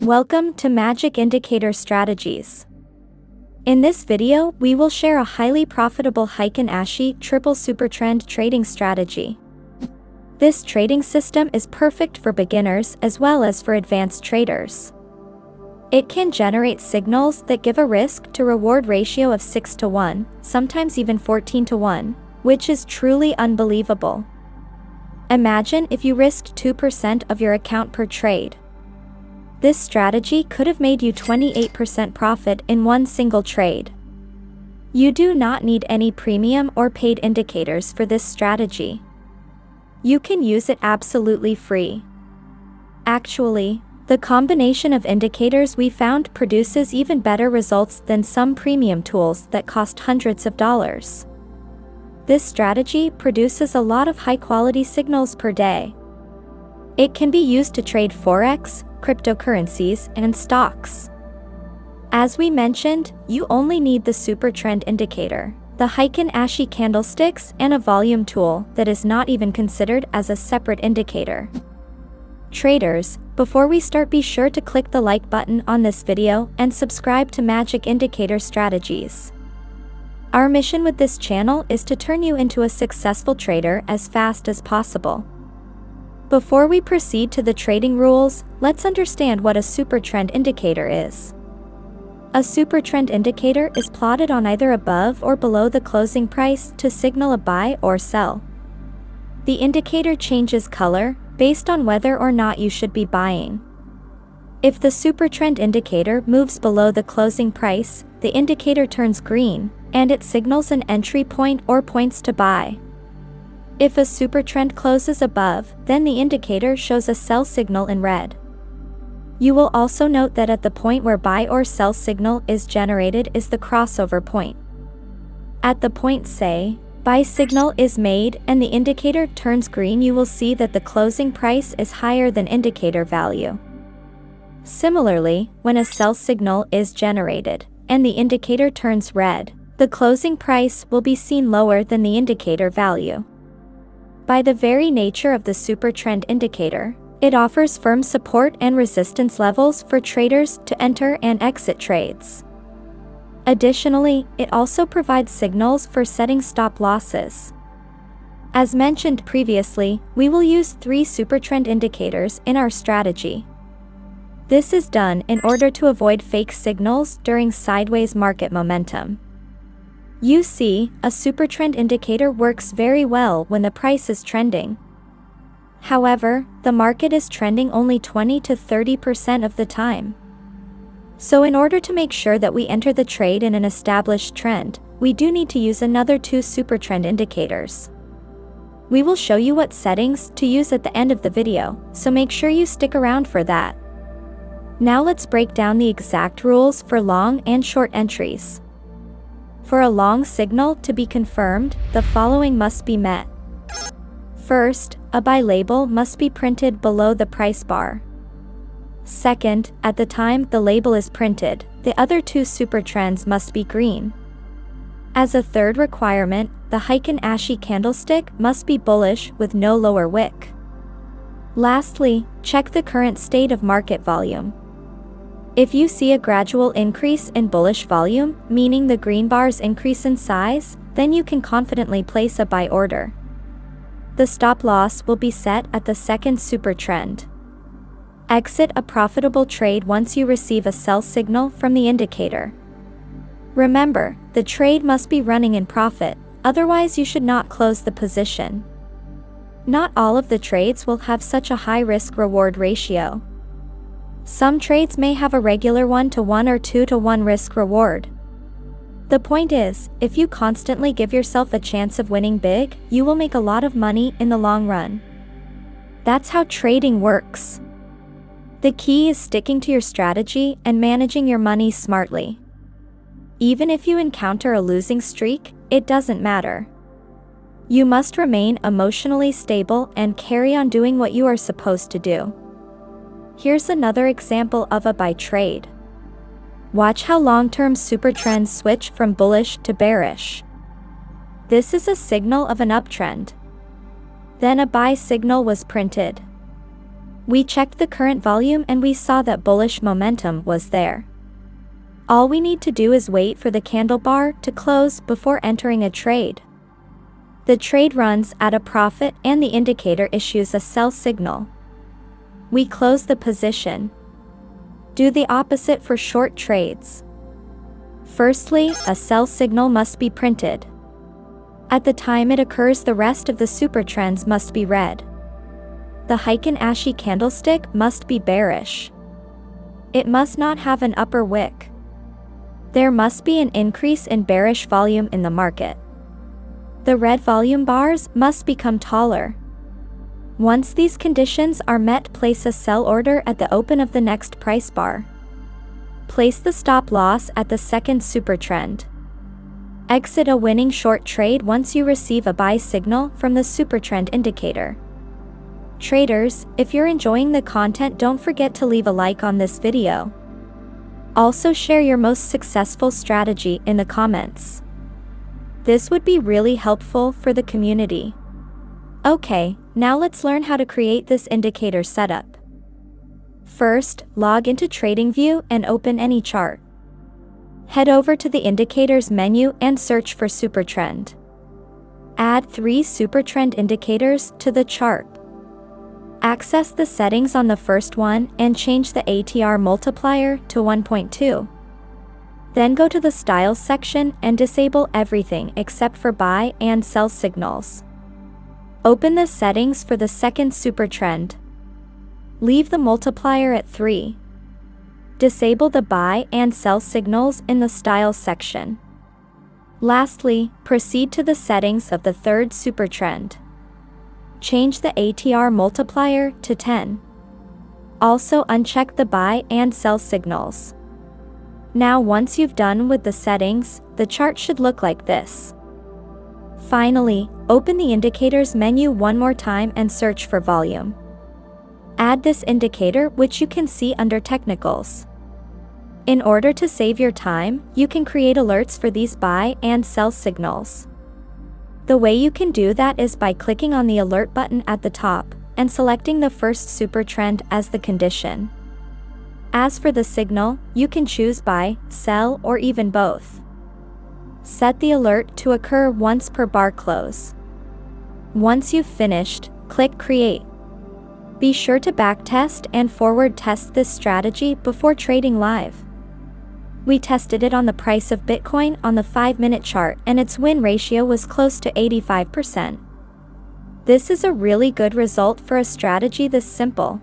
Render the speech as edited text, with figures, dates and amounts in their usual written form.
Welcome to Magic Indicator Strategies. In this video, we will share a highly profitable Heiken Ashi Supertrend trading strategy. This trading system is perfect for beginners as well as for advanced traders. It can generate signals that give a risk-to-reward ratio of 6 to 1, sometimes even 14 to 1, which is truly unbelievable. Imagine if you risked 2% of your account per trade. This strategy could have made you 28% profit in one single trade. You do not need any premium or paid indicators for this strategy. You can use it absolutely free. Actually, the combination of indicators we found produces even better results than some premium tools that cost hundreds of dollars. This strategy produces a lot of high-quality signals per day. It can be used to trade Forex, cryptocurrencies, and stocks. As we mentioned, you only need the Supertrend Indicator, the Heiken Ashi candlesticks, and a volume tool that is not even considered as a separate indicator. Traders, before we start, be sure to click the like button on this video and subscribe to Magic Indicator Strategies. Our mission with this channel is to turn you into a successful trader as fast as possible. Before we proceed to the trading rules, let's understand what a Supertrend Indicator is. A Supertrend Indicator is plotted on either above or below the closing price to signal a buy or sell. The indicator changes color based on whether or not you should be buying. If the Supertrend Indicator moves below the closing price, the indicator turns green, and it signals an entry point or points to buy. If a supertrend closes above, then the indicator shows a sell signal in red. You will also note that at the point where buy or sell signal is generated is the crossover point. At the point, say, buy signal is made and the indicator turns green, you will see that the closing price is higher than indicator value. Similarly, when a sell signal is generated and the indicator turns red, the closing price will be seen lower than the indicator value. By the very nature of the Supertrend Indicator, it offers firm support and resistance levels for traders to enter and exit trades. Additionally, it also provides signals for setting stop losses. As mentioned previously, we will use 3 Supertrend indicators in our strategy. This is done in order to avoid fake signals during sideways market momentum. You see, a Supertrend indicator works very well when the price is trending. However, the market is trending only 20 to 30% of the time. So in order to make sure that we enter the trade in an established trend, we do need to use another 2 Supertrend indicators. We will show you what settings to use at the end of the video, so make sure you stick around for that. Now let's break down the exact rules for long and short entries. For a long signal to be confirmed, the following must be met. First, a buy label must be printed below the price bar. Second, at the time the label is printed, the other 2 supertrends must be green. As a third requirement, the Heiken Ashi candlestick must be bullish with no lower wick. Lastly, check the current state of market volume. If you see a gradual increase in bullish volume, meaning the green bars increase in size, then you can confidently place a buy order. The stop loss will be set at the second supertrend. Exit a profitable trade once you receive a sell signal from the indicator. Remember, the trade must be running in profit, otherwise you should not close the position. Not all of the trades will have such a high risk-reward ratio. Some trades may have a regular 1 to 1 or 2 to 1 risk-reward. The point is, if you constantly give yourself a chance of winning big, you will make a lot of money in the long run. That's how trading works. The key is sticking to your strategy and managing your money smartly. Even if you encounter a losing streak, it doesn't matter. You must remain emotionally stable and carry on doing what you are supposed to do. Here's another example of a buy trade. Watch how long-term supertrends switch from bullish to bearish. This is a signal of an uptrend. Then a buy signal was printed. We checked the current volume and we saw that bullish momentum was there. All we need to do is wait for the candle bar to close before entering a trade. The trade runs at a profit and the indicator issues a sell signal. We close the position. Do the opposite for short trades. Firstly, a sell signal must be printed. At the time it occurs, the rest of the supertrends must be red. The Heiken Ashi candlestick must be bearish. It must not have an upper wick. There must be an increase in bearish volume in the market. The red volume bars must become taller. Once these conditions are met, place a sell order at the open of the next price bar. Place the stop loss at the second supertrend. Exit a winning short trade once you receive a buy signal from the Supertrend Indicator. Traders, if you're enjoying the content, don't forget to leave a like on this video. Also share your most successful strategy in the comments. This would be really helpful for the community. Okay, now let's learn how to create this indicator setup. First, log into TradingView and open any chart. Head over to the Indicators menu and search for Supertrend. Add 3 Supertrend indicators to the chart. Access the settings on the first one and change the ATR multiplier to 1.2. Then go to the Styles section and disable everything except for buy and sell signals. Open the settings for the second supertrend. Leave the multiplier at 3. Disable the buy and sell signals in the Styles section. Lastly, proceed to the settings of the third supertrend. Change the ATR multiplier to 10. Also uncheck the buy and sell signals. Now once you've done with the settings, the chart should look like this. Finally, open the Indicators menu one more time and search for volume. Add this indicator, which you can see under Technicals. In order to save your time, you can create alerts for these buy and sell signals. The way you can do that is by clicking on the alert button at the top and selecting the first supertrend as the condition. As for the signal, you can choose buy, sell, or even both. Set the alert to occur once per bar close. Once you've finished, click Create. Be sure to backtest and forward test this strategy before trading live. We tested it on the price of Bitcoin on the 5-minute chart and its win ratio was close to 85%. This is a really good result for a strategy this simple.